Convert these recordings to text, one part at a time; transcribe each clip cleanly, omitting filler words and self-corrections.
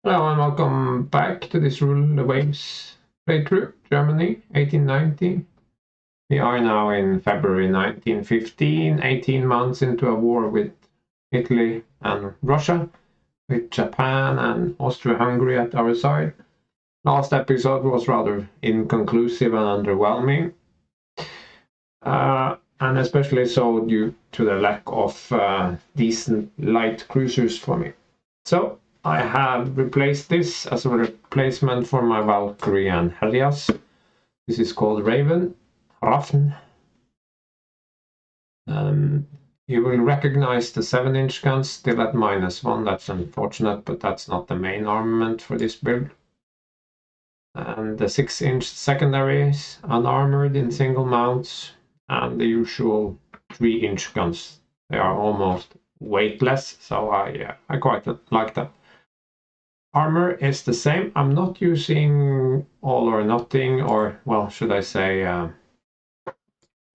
Hello and welcome back to this Rule the Waves playthrough, Germany, 1890. We are now in February 1915, 18 months into a war with Italy and Russia, with Japan and Austria-Hungary at our side. Last episode was rather inconclusive and underwhelming, and especially so due to the lack of decent light cruisers for me. So I have replaced this as a replacement for my Valkyrie and Helios. This is called Raven. You will recognize the 7-inch guns still at -1. That's unfortunate, but that's not the main armament for this build. And the 6-inch secondaries, unarmored in single mounts, and the usual 3-inch guns. They are almost weightless, so I quite like them. Armor is the same. I'm not using all or nothing, or, well, should I say,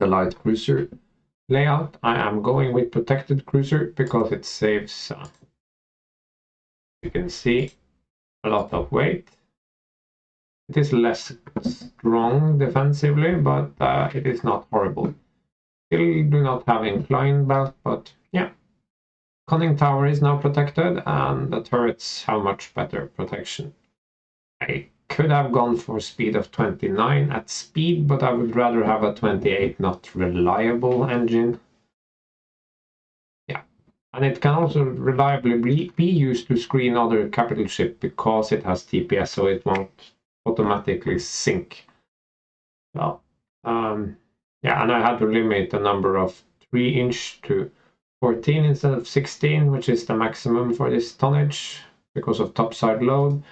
the light cruiser layout. I am going with protected cruiser because it saves, you can see, a lot of weight. It is less strong defensively, but it is not horrible. Still do not have incline belt, but yeah. Conning tower is now protected, and the turrets have much better protection. I could have gone for speed of 29 at speed, but I would rather have a 28 not reliable engine. Yeah, and it can also reliably be used to screen other capital ship because it has TPS, so it won't automatically sink. Well, yeah, and I had to limit the number of 3-inch to 14 instead of 16, which is the maximum for this tonnage because of topside load.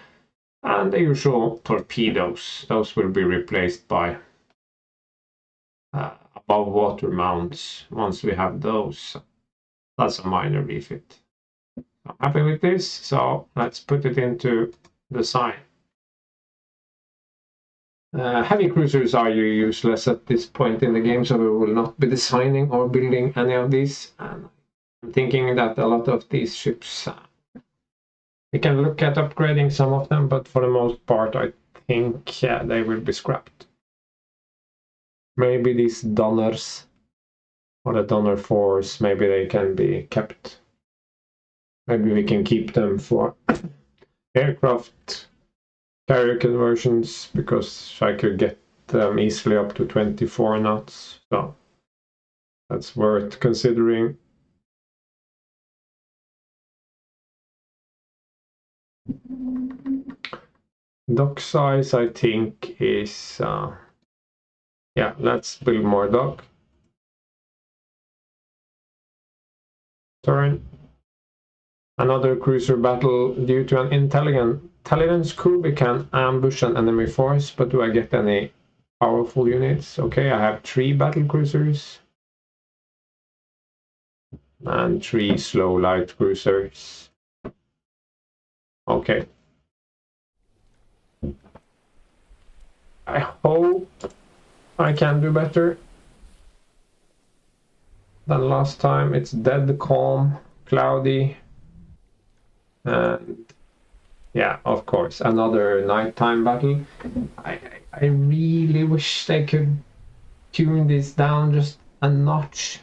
And the usual torpedoes, those will be replaced by above water mounts once we have those. That's a minor refit. I'm happy with this, so let's put it into design. Heavy cruisers are useless at this point in the game, so we will not be designing or building any of these. And I'm thinking that a lot of these ships, we can look at upgrading some of them, but for the most part, I think they will be scrapped. Maybe these Donners or the Donner 4s, maybe they can be kept. Maybe we can keep them for aircraft carrier conversions, because I could get them easily up to 24 knots. So that's worth considering. Dock size, I think, is yeah, let's build more dock. Turn. Another cruiser battle. Due to an intelligence coup, we can ambush an enemy force, but do I get any powerful units? Okay, I have 3 battle cruisers and 3 slow light cruisers. Okay. I hope I can do better than last time. It's dead calm, cloudy, and yeah, of course, another nighttime battle. I really wish they could tune this down just a notch.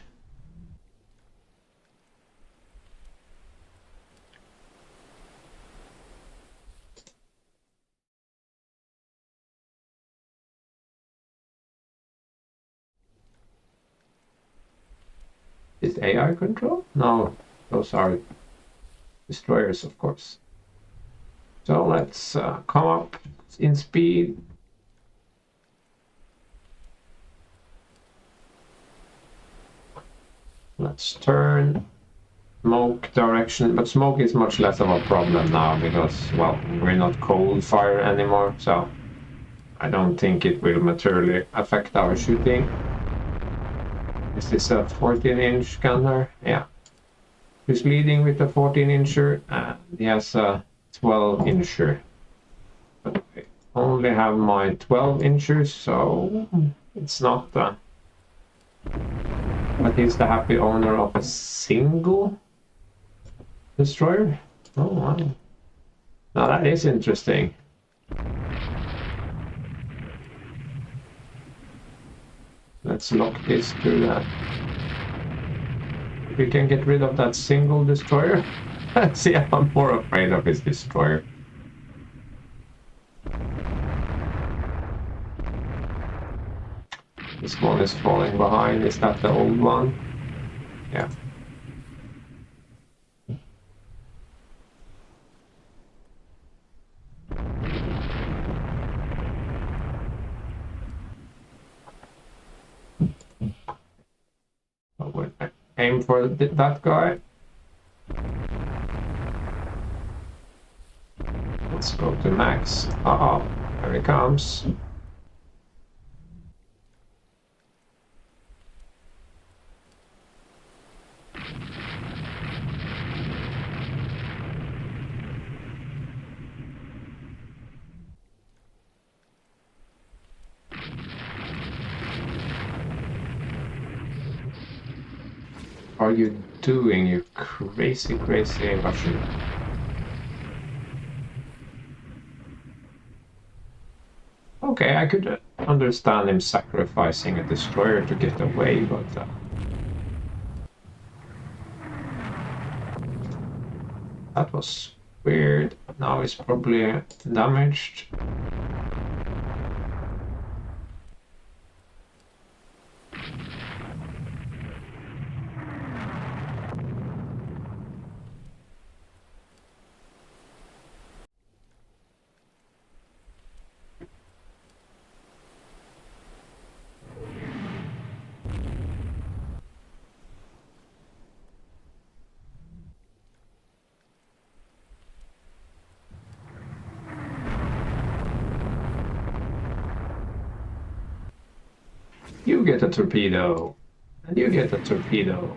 Is AI control? No, those are destroyers, of course. So let's come up in speed. Let's turn smoke direction, but smoke is much less of a problem now because, well, we're not cold fire anymore, so I don't think it will materially affect our shooting. Is this a 14-inch gunner? Yeah. Who's leading with a 14-incher? He has a 12-incher. But I only have my 12-inchers, so it's not but he's the happy owner of a single destroyer. Oh wow. Now that is interesting. Let's lock this to that. If we can get rid of that single destroyer. See, I'm more afraid of his destroyer. This one is falling behind. Is that the old one? Yeah. We'll aim for that guy. Let's go to max. Uh-oh, there he comes. What are you doing, you crazy, crazy Russian? Okay, I could understand him sacrificing a destroyer to get away, but that was weird. Now he's probably damaged. You get a torpedo, and you get a torpedo.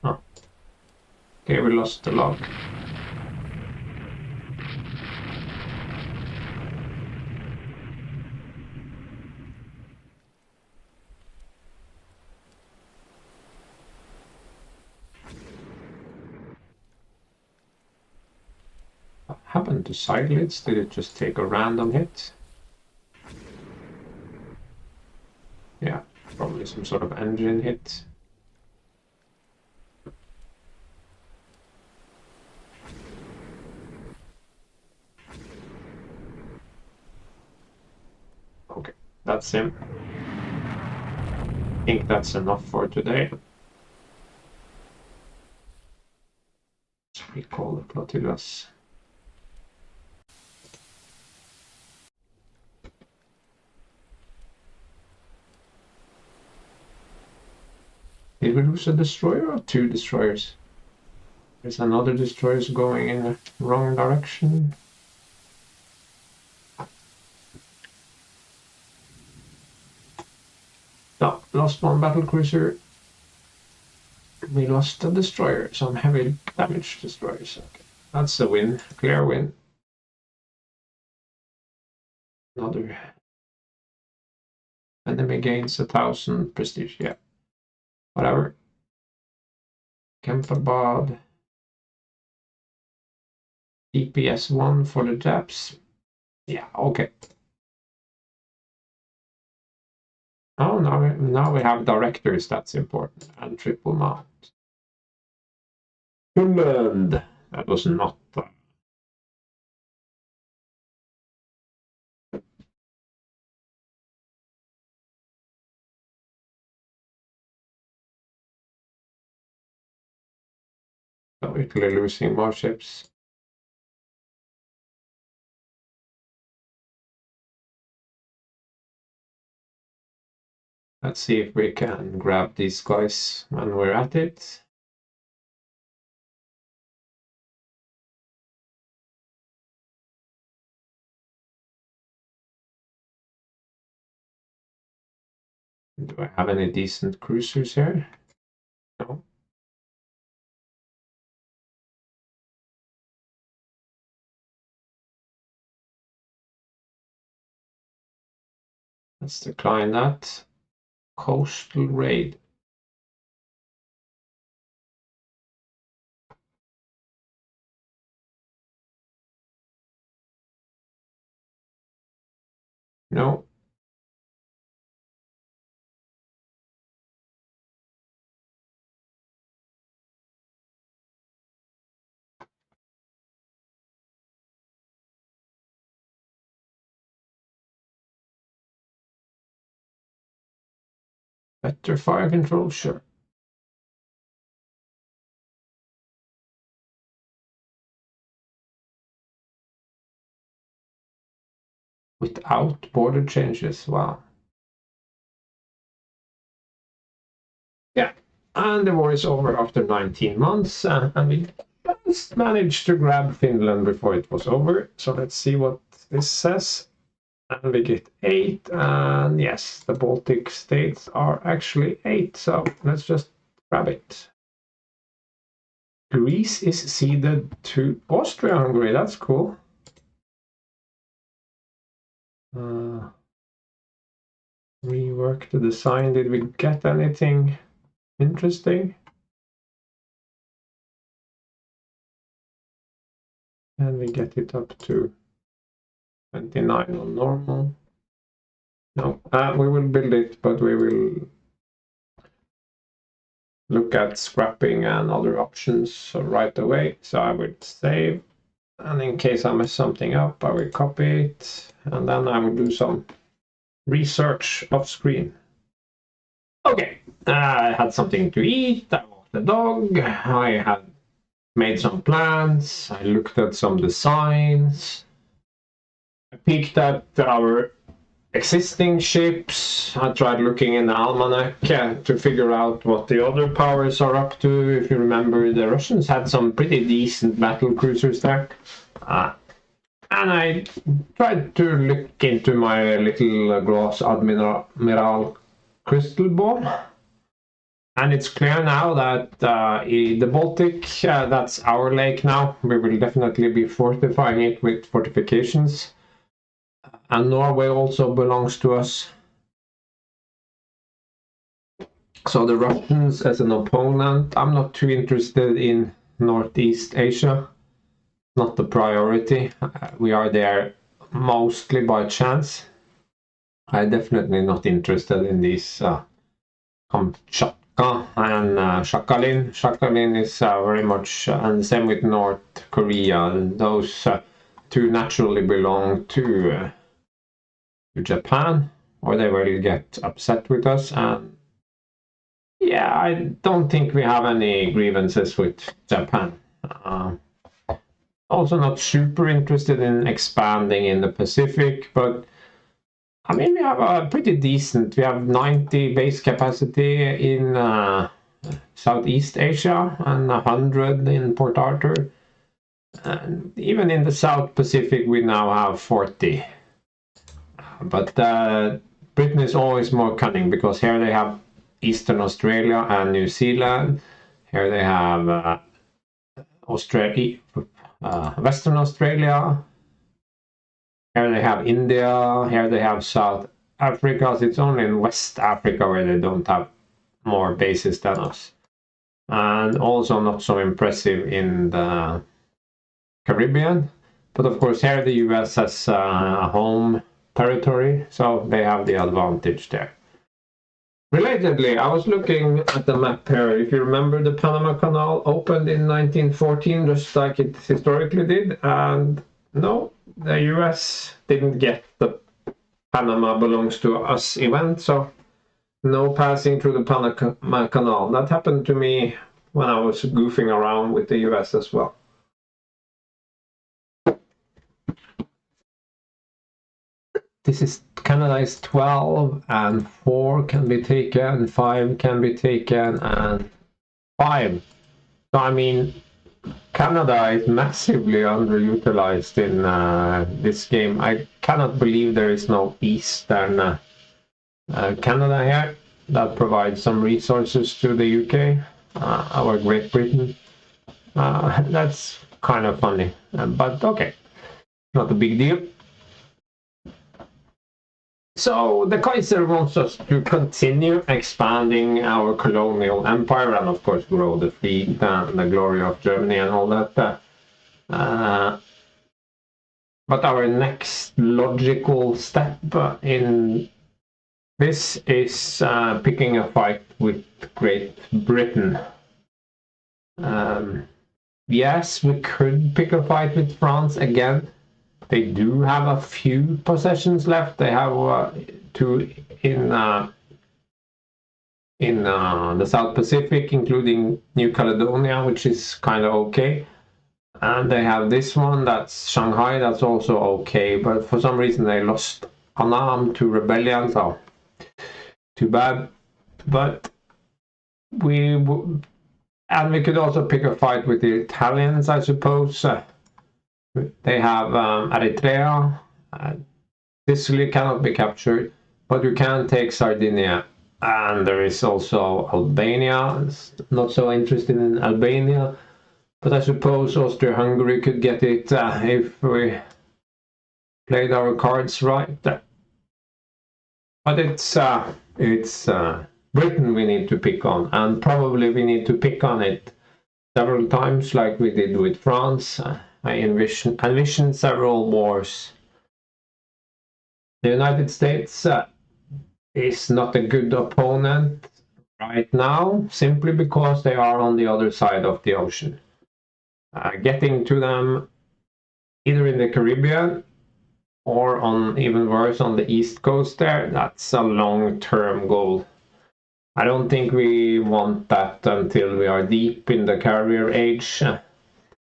Oh. Okay, we lost the log. What happened to side lids? Did it just take a random hit? Yeah, probably some sort of engine hit. Okay, that's him. I think that's enough for today. Let's recall the flotillas. Did we lose a destroyer or two destroyers? There's another destroyer going in the wrong direction. No, lost one battlecruiser. We lost a destroyer, some heavy damage destroyers. Okay, that's a win, clear win. Another enemy gains 1,000 prestige. Yeah, whatever. Kempabad. DPS 1 for the Japs. Yeah, okay. Oh, now we have directors, that's important, and triple mount. Finland! That was not... So Italy losing more ships. Let's see if we can grab these guys when we're at it. Do I have any decent cruisers here? No. Let's decline that. Coastal raid. No. Better fire control, sure. Without border changes, wow. Yeah, and the war is over after 19 months, and we just managed to grab Finland before it was over. So let's see what this says. And we get 8, and yes, the Baltic states are actually 8, so let's just grab it. Greece is ceded to Austria-Hungary, that's cool. Rework the design, did we get anything interesting? And we get it up to 29 on normal. No, we will build it, but we will look at scrapping and other options right away. So I will save, and in case I mess something up, I will copy it, and then I will do some research off screen. Okay, I had something to eat, I walked the dog, I had made some plans, I looked at some designs, I peeked at our existing ships. I tried looking in the almanac to figure out what the other powers are up to. If you remember, the Russians had some pretty decent battle cruisers there. And I tried to look into my little Gross Admiral crystal ball. And it's clear now that the Baltic, that's our lake now. We will definitely be fortifying it with fortifications. And Norway also belongs to us. So the Russians as an opponent, I'm not too interested in Northeast Asia. Not the priority. We are there mostly by chance. I'm definitely not interested in these Kamchatka and Sakhalin. Sakhalin is very much, and the same with North Korea. Those two naturally belong to Japan, or they will get upset with us. And yeah, I don't think we have any grievances with Japan. Also not super interested in expanding in the Pacific, but I mean, we have a pretty decent, we have 90 base capacity in Southeast Asia and 100 in Port Arthur. And even in the South Pacific, we now have 40. But Britain is always more cunning because here they have Eastern Australia and New Zealand. Here they have Western Australia. Here they have India. Here they have South Africa. So it's only in West Africa where they don't have more bases than us. And also not so impressive in the Caribbean. But of course, here the US has a home territory, so they have the advantage there. Relatedly, I was looking at the map here. If you remember, the Panama Canal opened in 1914, just like it historically did. And no, the US didn't get the Panama belongs to us event, so no passing through the Panama Canal. That happened to me when I was goofing around with the US as well. This is Canada is 12, and 4 can be taken, 5 can be taken, and 5. So I mean, Canada is massively underutilized in this game. I cannot believe there is no Eastern Canada here that provides some resources to the UK or Great Britain. That's kind of funny, but okay, not a big deal. So the Kaiser wants us to continue expanding our colonial empire and of course grow the fleet and the glory of Germany and all that. But our next logical step in this is picking a fight with Great Britain. Yes, we could pick a fight with France again. They do have a few possessions left. They have two in the South Pacific, including New Caledonia, which is kind of okay. And they have this one, that's Shanghai, that's also okay. But for some reason they lost Annam to rebellion, so too bad. But we could also pick a fight with the Italians, I suppose. They have Eritrea. Sicily cannot be captured, but you can take Sardinia. And there is also Albania. Not so interested in Albania, but I suppose Austria-Hungary could get it if we played our cards right. But it's Britain we need to pick on, and probably we need to pick on it several times, like we did with France. I envision several wars. The United States is not a good opponent right now, simply because they are on the other side of the ocean. Getting to them either in the Caribbean or on, even worse, on the East Coast there, that's a long-term goal. I don't think we want that until we are deep in the carrier age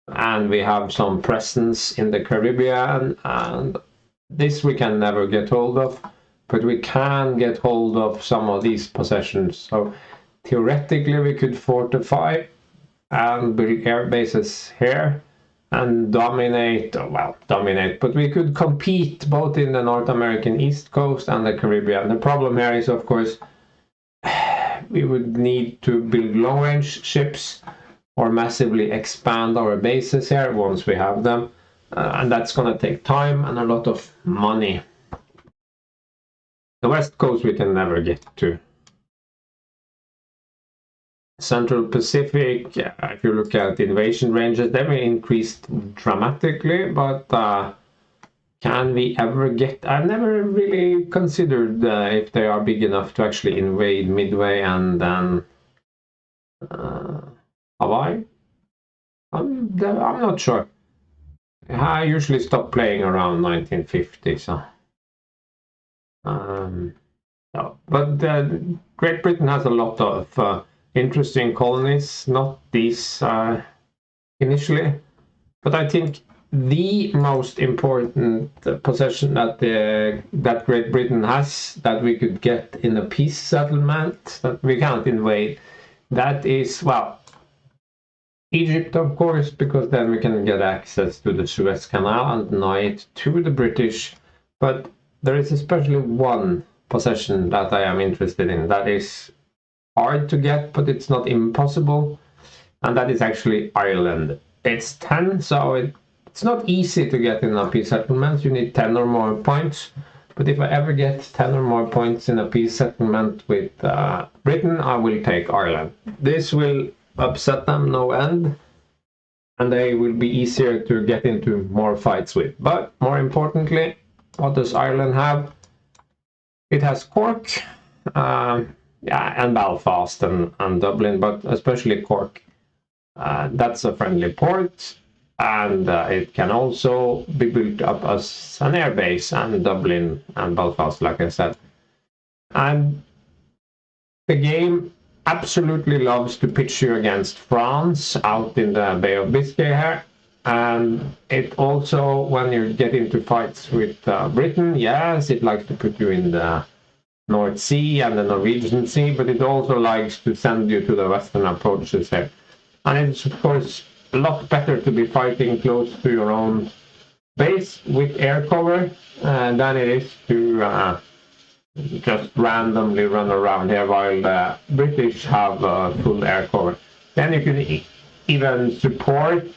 and we have some presence in the Caribbean, and this we can never get hold of, but we can get hold of some of these possessions. So theoretically we could fortify and build air bases here and dominate, but we could compete both in the North American East Coast and the Caribbean. The problem here is, of course, we would need to build long-range ships or massively expand our bases here once we have them, and that's going to take time and a lot of money. The West Coast we can never get to. Central Pacific, if you look at the invasion ranges, they may increased dramatically, but can we ever get... I've never really considered if they are big enough to actually invade Midway and then Hawaii. I'm not sure. I usually stop playing around 1950, so... no. But Great Britain has a lot of interesting colonies, not these initially, but I think the most important possession that Great Britain has that we could get in a peace settlement that we can't invade, that is, well, Egypt, of course, because then we can get access to the Suez Canal and deny it to the British. But there is especially one possession that I am interested in that is hard to get, but it's not impossible, and that is actually Ireland. It's 10, so it's not easy to get in a peace settlement. You need 10 or more points, but if I ever get 10 or more points in a peace settlement with Britain, I will take Ireland. This will upset them no end, and they will be easier to get into more fights with. But more importantly, what does Ireland have? It has Cork, and Belfast and Dublin, but especially Cork. That's a friendly port, and it can also be built up as an airbase, and Dublin and Belfast, like I said. And the game absolutely loves to pitch you against France out in the Bay of Biscay here. And it also, when you get into fights with Britain, yes, it likes to put you in the North Sea and the Norwegian Sea, but it also likes to send you to the western approaches here. And it's, of course, a lot better to be fighting close to your own base with air cover than it is to just randomly run around here while the British have full air cover. Then you can even support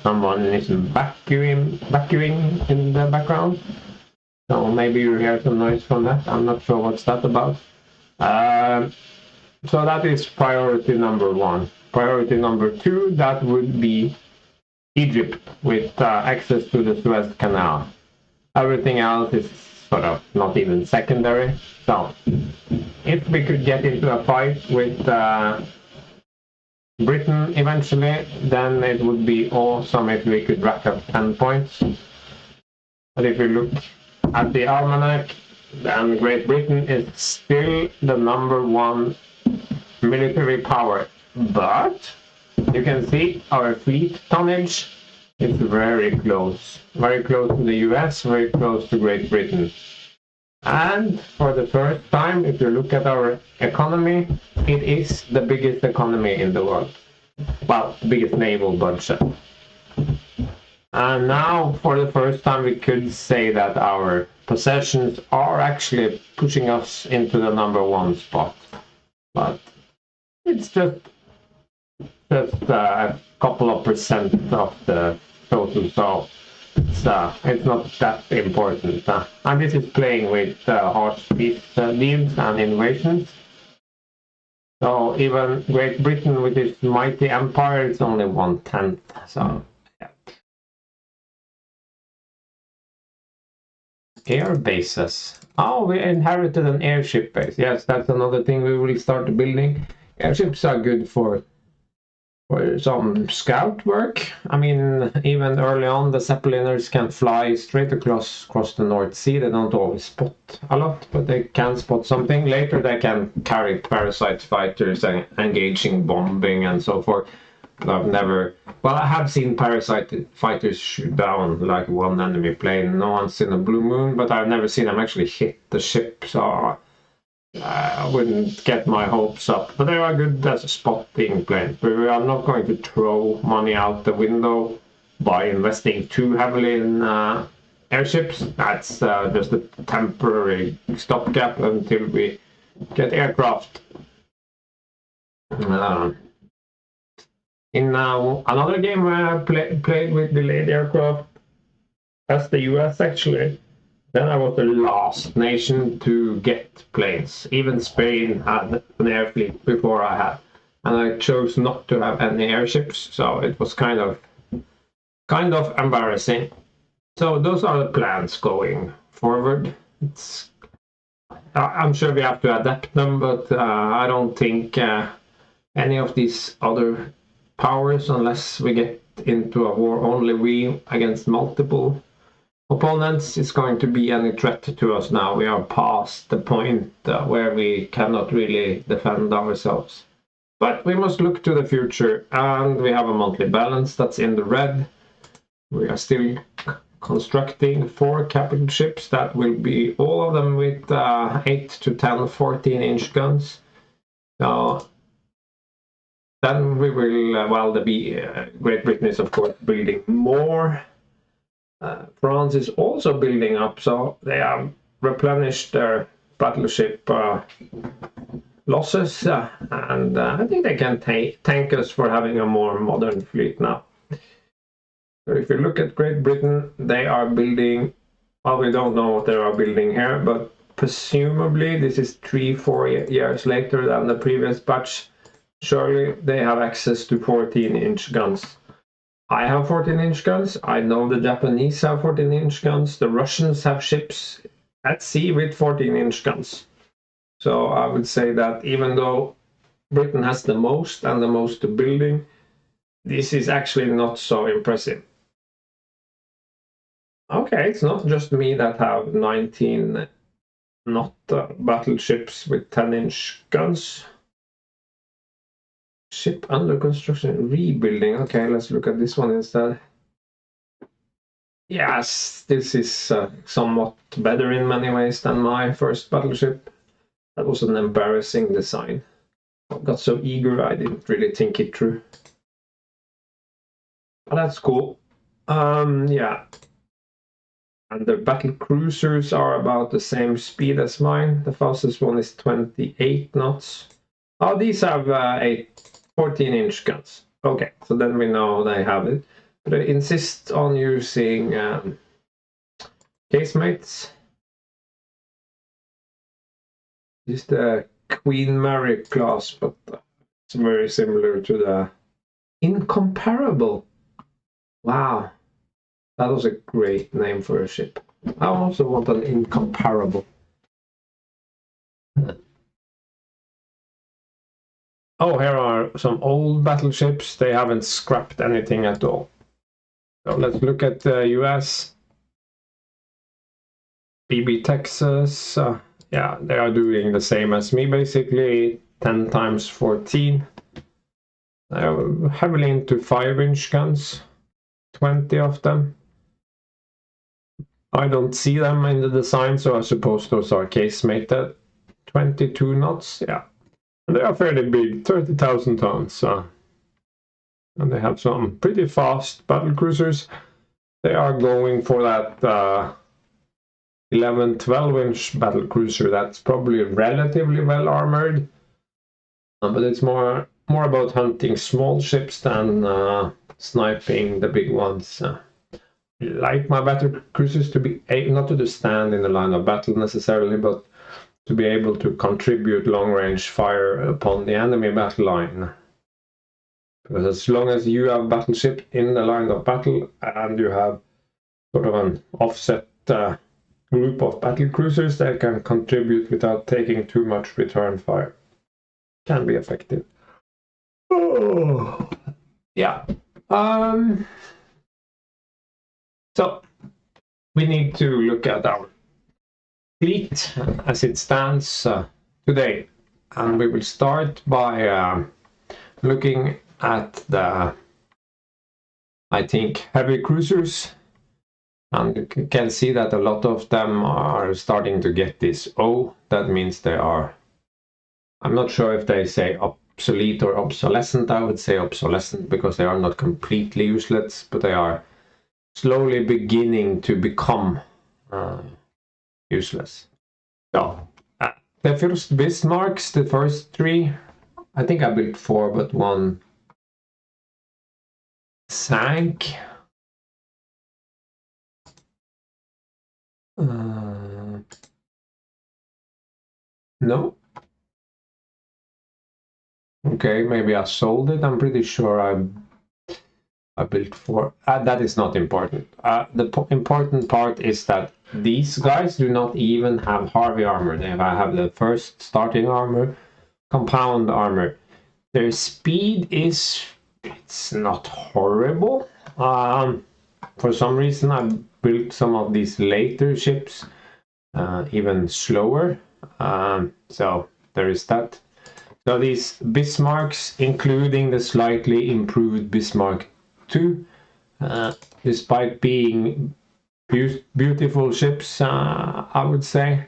someone is vacuuming in the background. So maybe you hear some noise from that. I'm not sure what's that about. So that is priority number 1. Priority number 2, that would be Egypt with access to the Suez Canal. Everything else is sort of not even secondary. So if we could get into a fight with Britain eventually, then it would be awesome if we could rack up 10 points. But if you look at the almanac, then Great Britain is still the number 1 military power. But you can see our fleet tonnage is very close to the US, very close to Great Britain. And for the first time, if you look at our economy, it is the biggest economy in the world. Well, the biggest naval budget. And now, for the first time, we could say that our possessions are actually pushing us into the number 1 spot. But it's just a couple of percent of the total, so it's not that important. And this is playing with harsh peace deals and invasions. So even Great Britain with its mighty empire is only 1/10. So yeah. Air bases. Oh, we inherited an airship base. Yes, that's another thing we will start building. Airships are good for some scout work. I mean, even early on, the Zeppeliners can fly straight across the North Sea. They don't always spot a lot, but they can spot something. Later, they can carry parasite fighters and engaging bombing and so forth. But I've never... Well, I have seen parasite fighters shoot down like one enemy plane. No one's seen a blue moon, but I've never seen them actually hit the ship, so I wouldn't get my hopes up, but they are good as a spotting plane. But we are not going to throw money out the window by investing too heavily in airships. That's just a temporary stopgap until we get aircraft. In another game where I played with delayed aircraft, that's the US actually. Then I was the last nation to get planes. Even Spain had an air fleet before I had. And I chose not to have any airships, so it was kind of embarrassing. So those are the plans going forward. I'm sure we have to adapt them, but I don't think any of these other powers, unless we get into a war only we against multiple opponents, is going to be any threat to us now. We are past the point where we cannot really defend ourselves. But we must look to the future, and we have a monthly balance that's in the red. We are still constructing 4 capital ships that will be all of them with 8 to 10 14-inch guns. So then we will, Great Britain is of course building more. France is also building up, so they have replenished their battleship losses, and I think they can thank us for having a more modern fleet now. So if you look at Great Britain, they are building, well, we don't know what they are building here, but presumably this is 3-4 years later than the previous batch. Surely they have access to 14-inch guns. I have 14-inch guns. I know the Japanese have 14-inch guns. The Russians have ships at sea with 14-inch guns. So I would say that even though Britain has the most and the most building, this is actually not so impressive. Okay, it's not just me that have 19 battleships with 10-inch guns. Ship under construction, rebuilding. Okay, let's look at this one instead. Yes, this is somewhat better in many ways than my first battleship. That was an embarrassing design. I got so eager I didn't really think it through. But that's cool. Yeah. And the battle cruisers are about the same speed as mine. The fastest one is 28 knots. Oh, these have 14-inch guns. Okay, so then we know they have it. But I insist on using casemates. This is the Queen Mary class, but it's very similar to the Incomparable. Wow, that was a great name for a ship. I also want an Incomparable. Oh, here are some old battleships. They haven't scrapped anything at all. So let's look at the US. BB Texas. Yeah, they are doing the same as me, basically 10 times 14. They're heavily into 5-inch guns, 20 of them. I don't see them in the design, so I suppose those are casemated. 22 knots, yeah. And they are fairly big, 30,000 tons. And they have some pretty fast battle cruisers. They are going for that 11, 12-inch battle cruiser. That's probably relatively well armored, but it's more about hunting small ships than sniping the big ones. Like my battle cruisers to be not to stand in the line of battle necessarily, but to be able to contribute long-range fire upon the enemy battle line. Because as long as you have battleship in the line of battle and you have sort of an offset group of battle cruisers that can contribute without taking too much return fire, can be effective. Oh, yeah. So we need to look at our fleet as it stands today, and we will start by looking at the, I think, heavy cruisers, and you can see that a lot of them are starting to get this O. That means they are, I'm not sure if they say obsolete or obsolescent. I would say obsolescent because they are not completely useless, but they are slowly beginning to become useless. So the first Bismarcks, the first 3, I think I built 4, but 1 sank. No. Okay, maybe I sold it. I'm pretty sure I built 4. That is not important. The important part is that these guys do not even have Harvey armor. They have the first starting armor, compound armor. Their speed is, it's not horrible. For some reason I built some of these later ships even slower. So there is that. So these Bismarcks, including the slightly improved Bismarck II, despite being beautiful ships, I would say.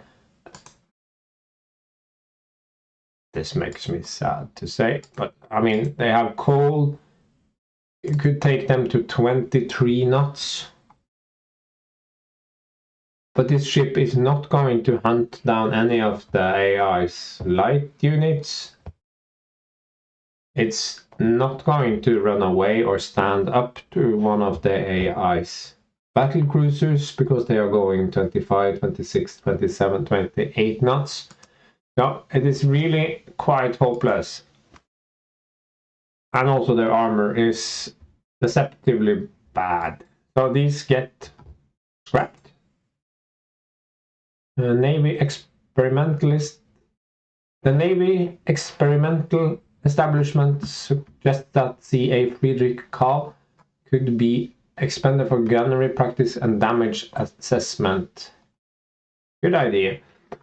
This makes me sad to say, but I mean, they have coal. You could take them to 23 knots. But this ship is not going to hunt down any of the AI's light units. It's not going to run away or stand up to one of the AI's battle cruisers because they are going 25, 26, 27, 28 knots. So it is really quite hopeless. And also their armor is deceptively bad. So these get scrapped. Navy experimentalist. The Navy experimental establishment suggests that C.A. Friedrich Kahl could be expended for gunnery practice and damage assessment. Good idea.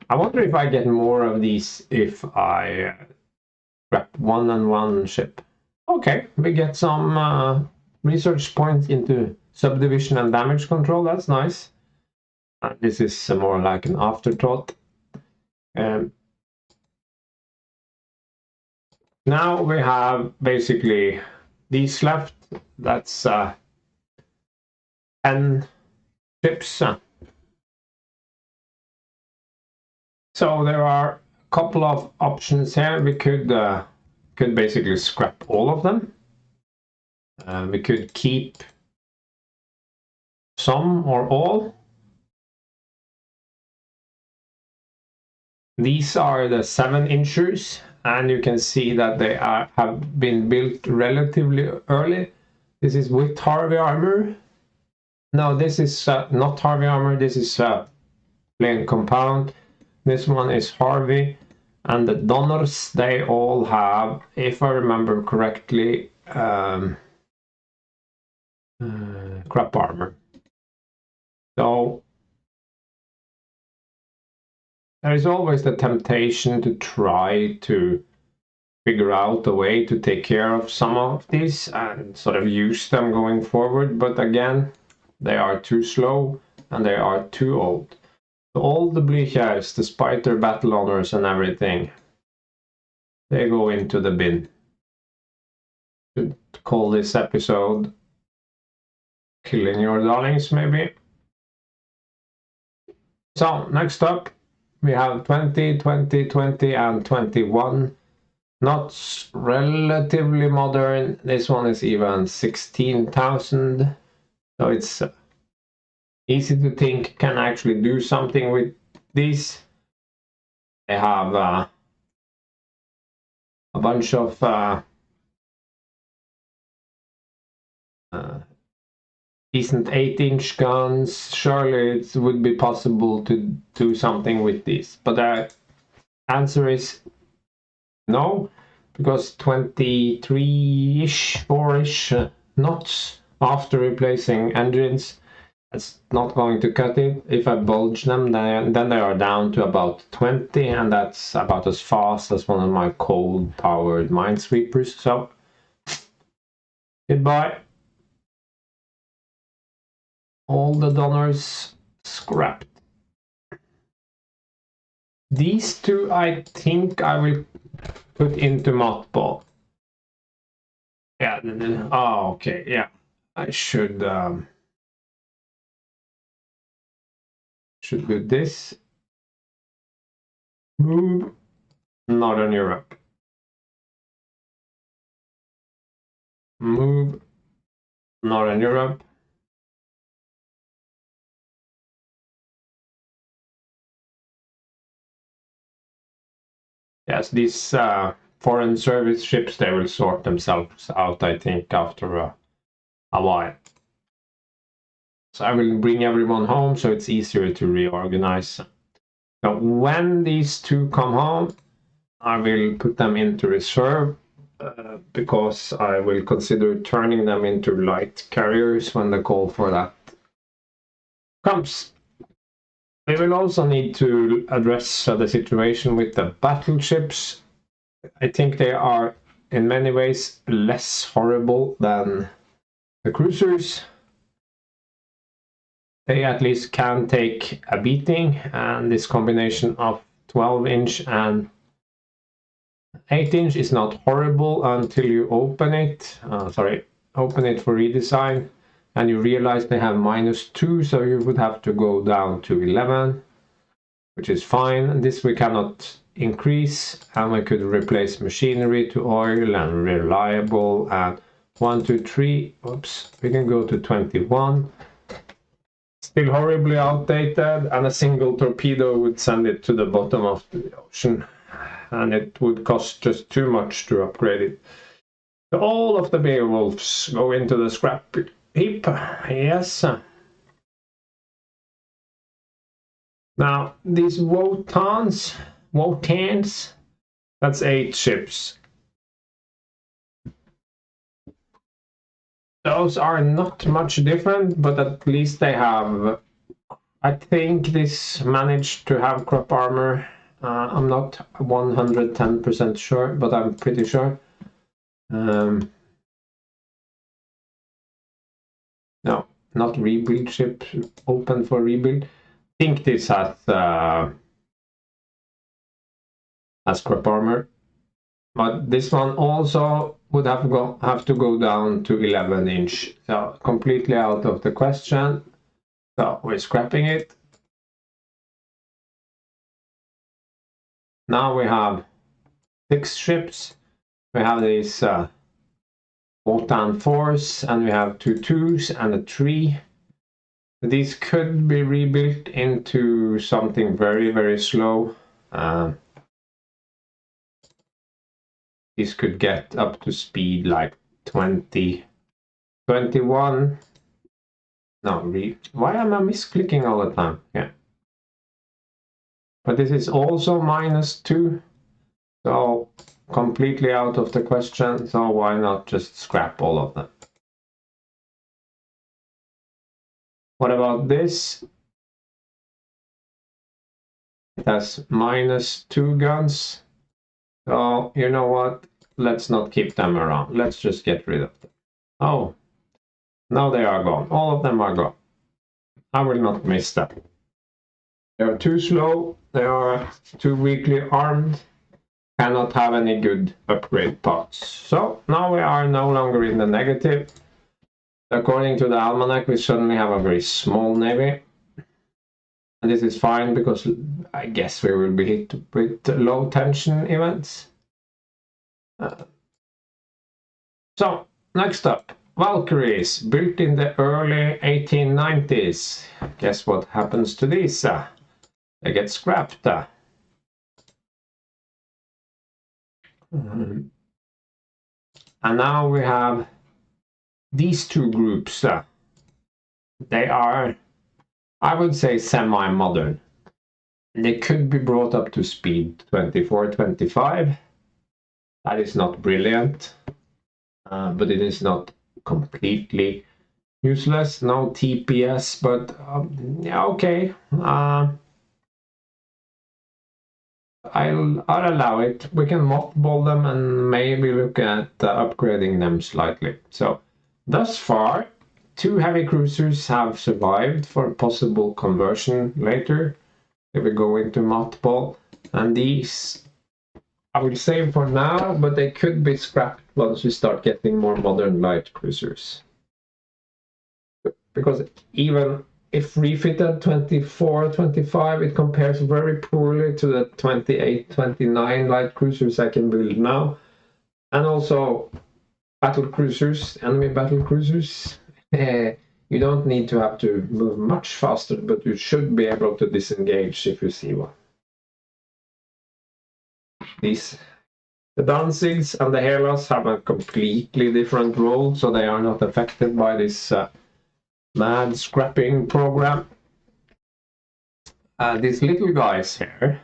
I wonder if I get more of these if I scrap 1 and 1 ship. Okay, we get some research points into subdivision and damage control. That's nice. This is more like an afterthought. Now we have basically these left. That's 10 ships. So there are a couple of options here. We could basically scrap all of them. We could keep some or all. These are the 7-inchers, and you can see that they have been built relatively early. This is with Harvey armor. No, this is not Harvey armor. This is plain compound. This one is Harvey, and the donors, they all have, if I remember correctly, crop armor. So there is always the temptation to try to figure out a way to take care of some of these and sort of use them going forward, but again, they are too slow and they are too old. So all the Bleachers, despite their battle honors and everything, they go into the bin. To call this episode Killing Your Darlings, maybe. So next up we have 20, 20, 20 and 21. Not relatively modern. This one is even 16,000. So it's easy to think can actually do something with these. They have a bunch of decent 8-inch guns. Surely it would be possible to do something with these. But the answer is no, because 23-ish, 4-ish knots after replacing engines, that's not going to cut it. If I bulge them, then they are down to about 20, and that's about as fast as one of my coal-powered minesweepers. So, goodbye. All the donors scrapped. These two, I think I will put into mothball. Yeah. Oh, okay. Yeah, I should do this. Move Northern Europe. Move Northern Europe. Yes, these foreign service ships, they will sort themselves out, I think, after a while. So I will bring everyone home so it's easier to reorganize. So when these two come home, I will put them into reserve because I will consider turning them into light carriers when the call for that comes. We will also need to address the situation with the battleships. I think they are in many ways less horrible than the cruisers. They at least can take a beating, and this combination of 12-inch and 8-inch is not horrible until you open it. Open it for redesign, and you realize they have -2, so you would have to go down to 11, which is fine. This we cannot increase, and we could replace machinery to oil and reliable, and 1, 2, 3. Oops, we can go to 21. Still horribly outdated, and a single torpedo would send it to the bottom of the ocean, and it would cost just too much to upgrade it. So all of the Beowulfs go into the scrap heap. Yes. Now these Wotans, that's 8 ships. Those are not much different, but at least they have, I think this managed to have crop armor. I'm not 110% sure, but I'm pretty sure. No, not rebuild ship, open for rebuild. I think this has crop armor, but this one also would have to go down to 11-inch, so completely out of the question. So we're scrapping it. Now we have 6 ships. We have these Wotan 4s, and we have 2 2s and a 3. These could be rebuilt into something very, very slow. This could get up to speed like 20, 21. No, why am I misclicking all the time? Yeah. But this is also -2. So completely out of the question. So why not just scrap all of them? What about this? It has -2 guns. So you know what? Let's not keep them around. Let's just get rid of them. Oh, now they are gone. All of them are gone. I will not miss them. They are too slow. They are too weakly armed. Cannot have any good upgrade parts. So now we are no longer in the negative. According to the almanac, we suddenly have a very small navy. And this is fine because I guess we will be hit with low tension events. So next up, Valkyries, built in the early 1890s. Guess what happens to these? They get scrapped. And now we have these two groups. They are, I would say, semi-modern. They could be brought up to speed 24, 25. That is not brilliant, but it is not completely useless. No TPS, but yeah, okay. I'll allow it. We can mothball them and maybe look at upgrading them slightly. So thus far, 2 heavy cruisers have survived for possible conversion later if we go into mothball, and these I will save for now, but they could be scrapped once we start getting more modern light cruisers. Because even if refitted 24, 25, it compares very poorly to the 28, 29 light cruisers I can build now. And also battle cruisers, enemy battle cruisers. You don't need to have to move much faster, but you should be able to disengage if you see one. The Danzigs and the Helas have a completely different role, so they are not affected by this mad scrapping program. These little guys here,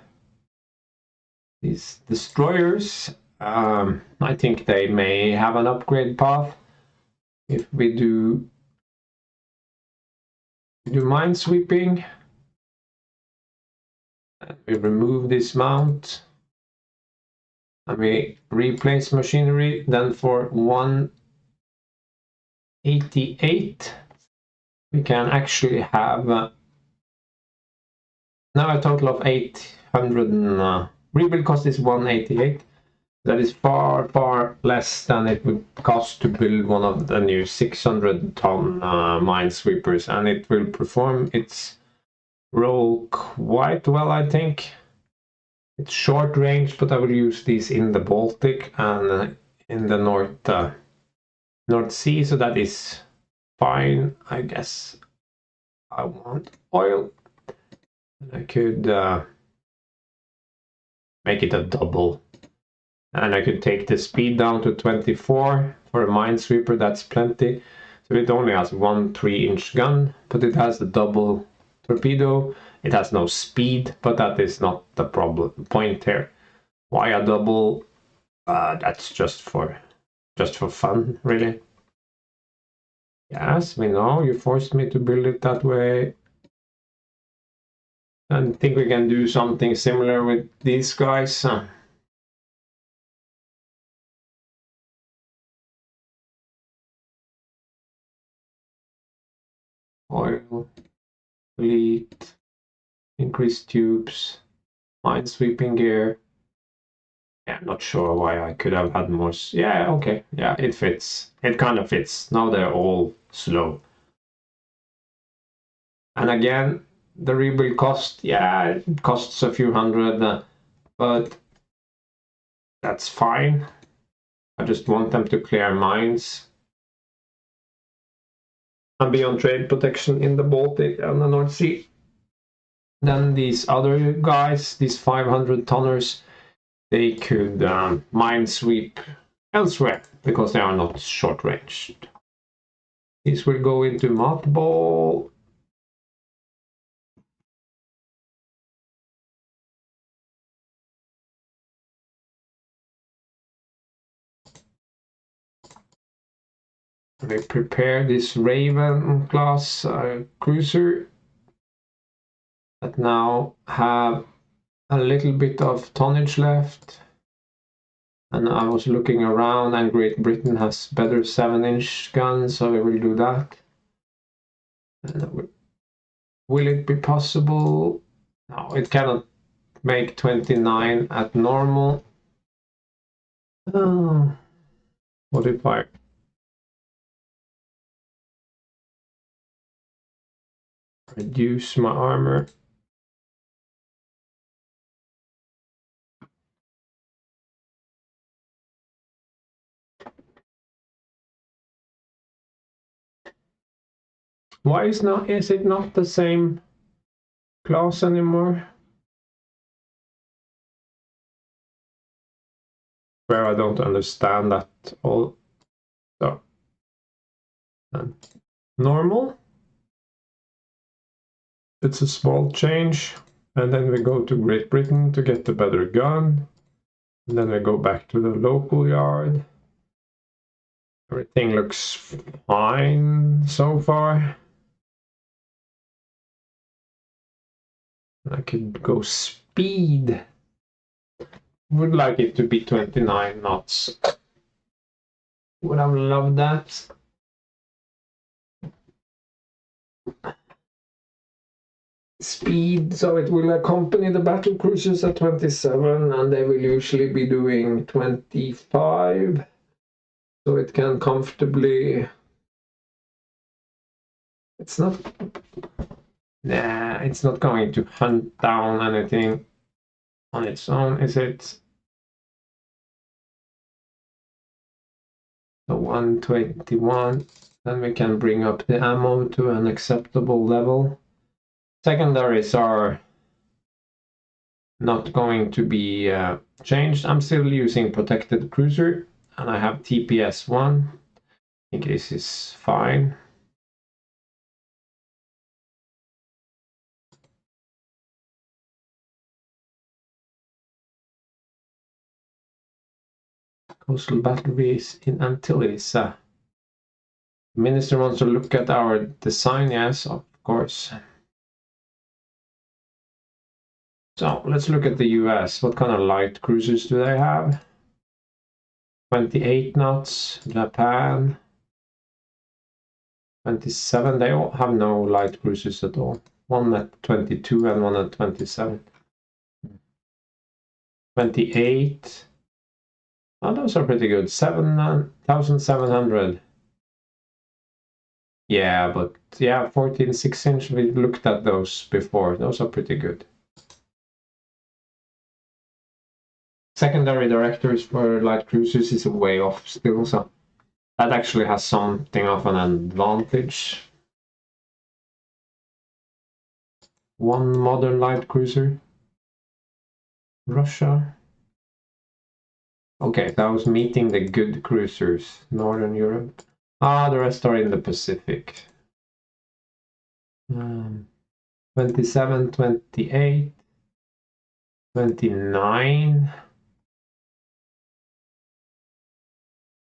these destroyers, I think they may have an upgrade path. If we do minesweeping, we remove this mount, and we replace machinery, then for 188 we can actually have now a total of 800 and rebuild cost is 188. That is far less than it would cost to build one of the new 600-ton minesweepers, and it will perform its role quite well, I think. It's short range, but I will use these in the Baltic and in the North Sea, so that is fine. I guess I want oil. I could make it a double, and I could take the speed down to 24 for a minesweeper. That's plenty. So it only has one 3-inch gun, but it has the double torpedo. It has no speed, but that is not the point here. Why a double? That's just for fun, really. Yes, we know you forced me to build it that way. I think we can do something similar with these guys. Oil, fleet, increased tubes, minesweeping gear. Yeah, I'm not sure why I could have had more. Yeah, okay. Yeah, it fits. It kind of fits. Now they're all slow. And again, the rebuild cost, yeah, it costs a few hundred, but that's fine. I just want them to clear mines and be on trade protection in the Baltic and the North Sea. Then these other guys, these 500 tonners, they could minesweep elsewhere because they are not short ranged. These will go into mothball. We prepare this Raven class cruiser that now have a little bit of tonnage left. And I was looking around, and Great Britain has better 7-inch guns, so we will do that. And will it be possible? No, it cannot make 29 at normal. What if I reduce my armor? Why is it not the same class anymore? Where I don't understand that all. So normal. It's a small change, and then we go to Great Britain to get the better gun, and then we go back to the local yard. Everything looks fine so far. I could go speed. Would like it to be 29 knots. Would have loved that. Speed, so it will accompany the battle cruisers at 27, and they will usually be doing 25, so it can comfortably. It's not going to hunt down anything on its own, is it? So 121, then we can bring up the ammo to an acceptable level. Secondaries are not going to be changed. I'm still using protected cruiser, and I have TPS 1. I think this is fine. Coastal batteries in Antilles. Minister wants to look at our design. Yes, of course. So let's look at the US. What kind of light cruisers do they have? 28 knots. Japan. 27. They all have no light cruisers at all. One at 22 and one at 27. 28. Oh, those are pretty good. 7,700. Yeah, but yeah, 14 6-inch. We looked at those before. Those are pretty good. Secondary directors for light cruisers is way off still, so that actually has something of an advantage. One modern light cruiser. Russia. Okay, that was meeting the good cruisers. Northern Europe. The rest are in the Pacific. 27, 28, 29.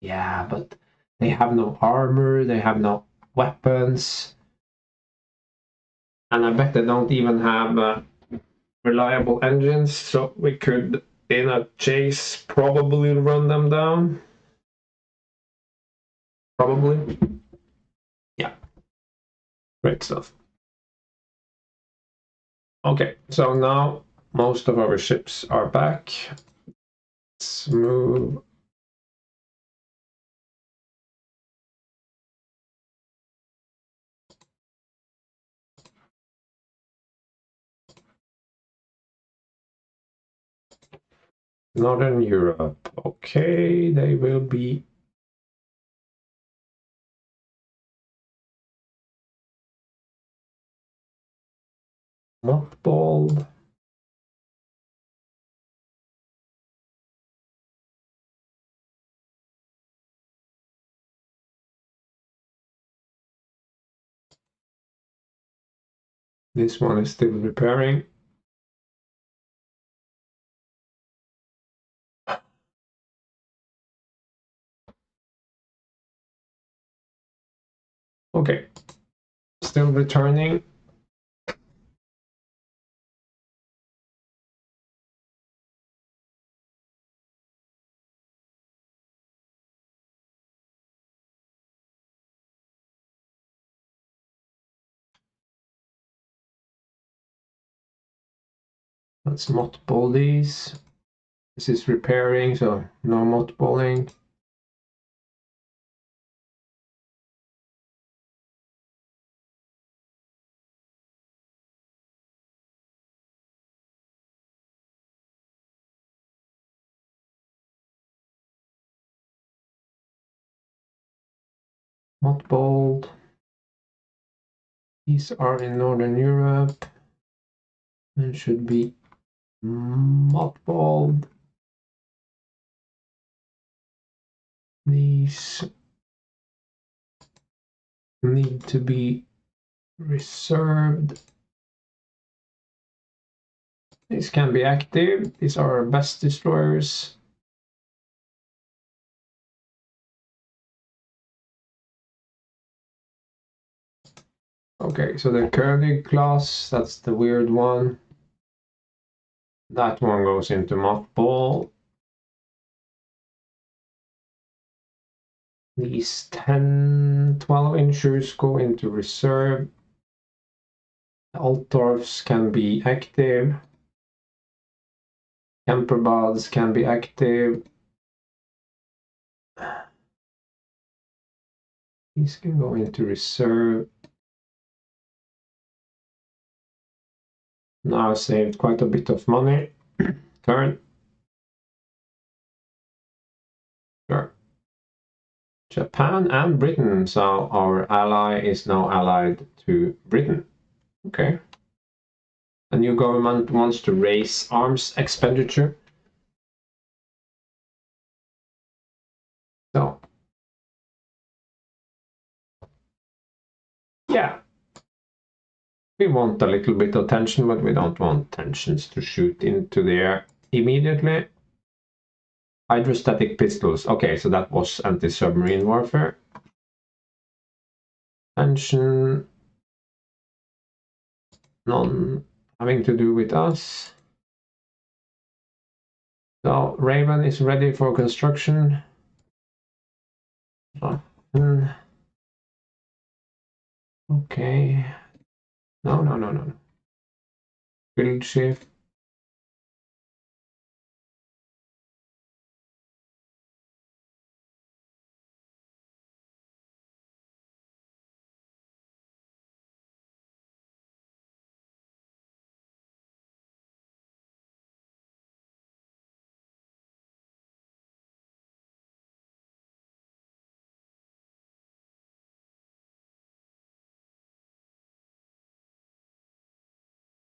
Yeah, but they have no armor, they have no weapons. And I bet they don't even have reliable engines, so we could, in a chase, probably run them down. Probably. Yeah. Great stuff. Okay, so now most of our ships are back. Let's move. Northern Europe. Okay, they will be. mothballed. This one is still repairing. Okay, still returning. Let's mothball these. This is repairing, so no mothballing. Mothballed. These are in Northern Europe and should be mothballed. These need to be reserved. These can be active. These are our best destroyers. Okay, so the Koenig class, that's the weird one. That one goes into mothball. These 10, 12 inchers go into reserve. Altdorfs can be active. Camperbads can be active. These can go into reserve. Now I saved quite a bit of money. Turn. Sure. Japan and Britain. So our ally is now allied to Britain. Okay. A new government wants to raise arms expenditure. So, yeah. We want a little bit of tension, but we don't want tensions to shoot into the air immediately. Hydrostatic pistols. Okay, so that was anti-submarine warfare. Tension. None having to do with us. So Raven is ready for construction. Okay. No. Build shift.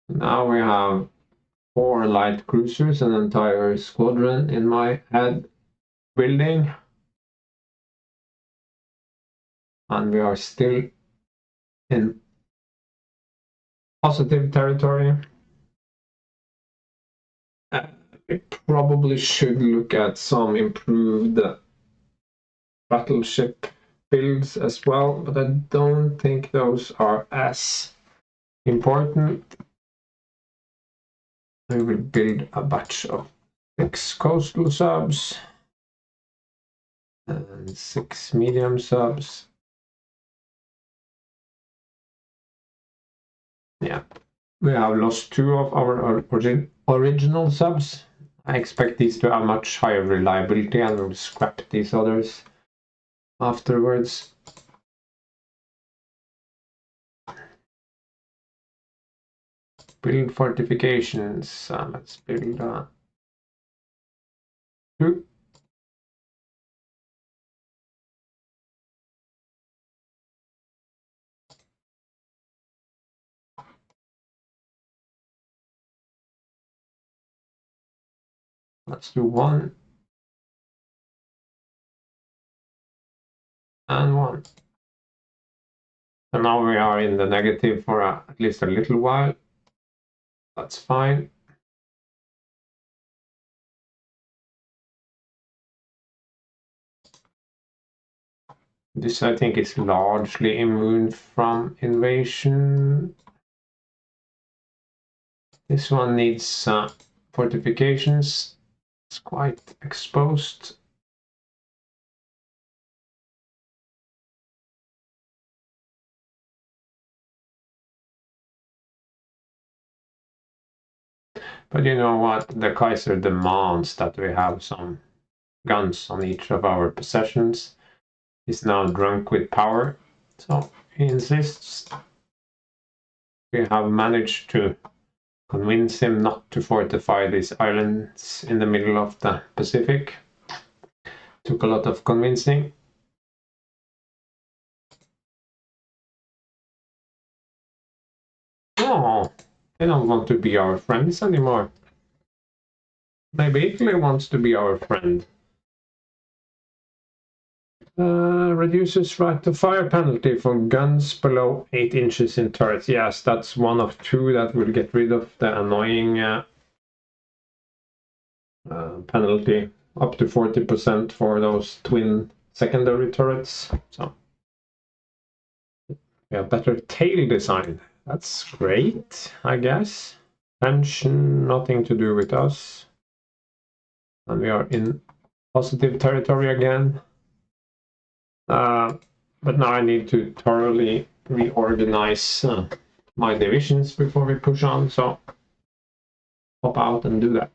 Now we have 4 light cruisers, an entire squadron in my head building. And we are still in positive territory. We probably should look at some improved battleship builds as well, but I don't think those are as important. We will build a batch of 6 coastal subs and 6 medium subs. Yeah, we have lost 2 of our original subs. I expect these to have much higher reliability and we'll scrap these others afterwards. Build fortifications. Let's build 2. Let's do 1 and 1. So now we are in the negative for at least a little while. That's fine. This, I think, is largely immune from invasion. This one needs fortifications. It's quite exposed. But you know what? The Kaiser demands that we have some guns on each of our possessions. He's now drunk with power, so he insists. We have managed to convince him not to fortify these islands in the middle of the Pacific. Took a lot of convincing. Oh, they don't want to be our friends anymore. Maybe Italy wants to be our friend. Reduces right to fire penalty for guns below 8 inches in turrets. Yes, that's one of 2 that will get rid of the annoying penalty. Up to 40% for those twin secondary turrets. So we have better tail design. That's great, I guess. Tension, nothing to do with us. And we are in positive territory again. But now I need to thoroughly reorganize my divisions before we push on, so pop out and do that.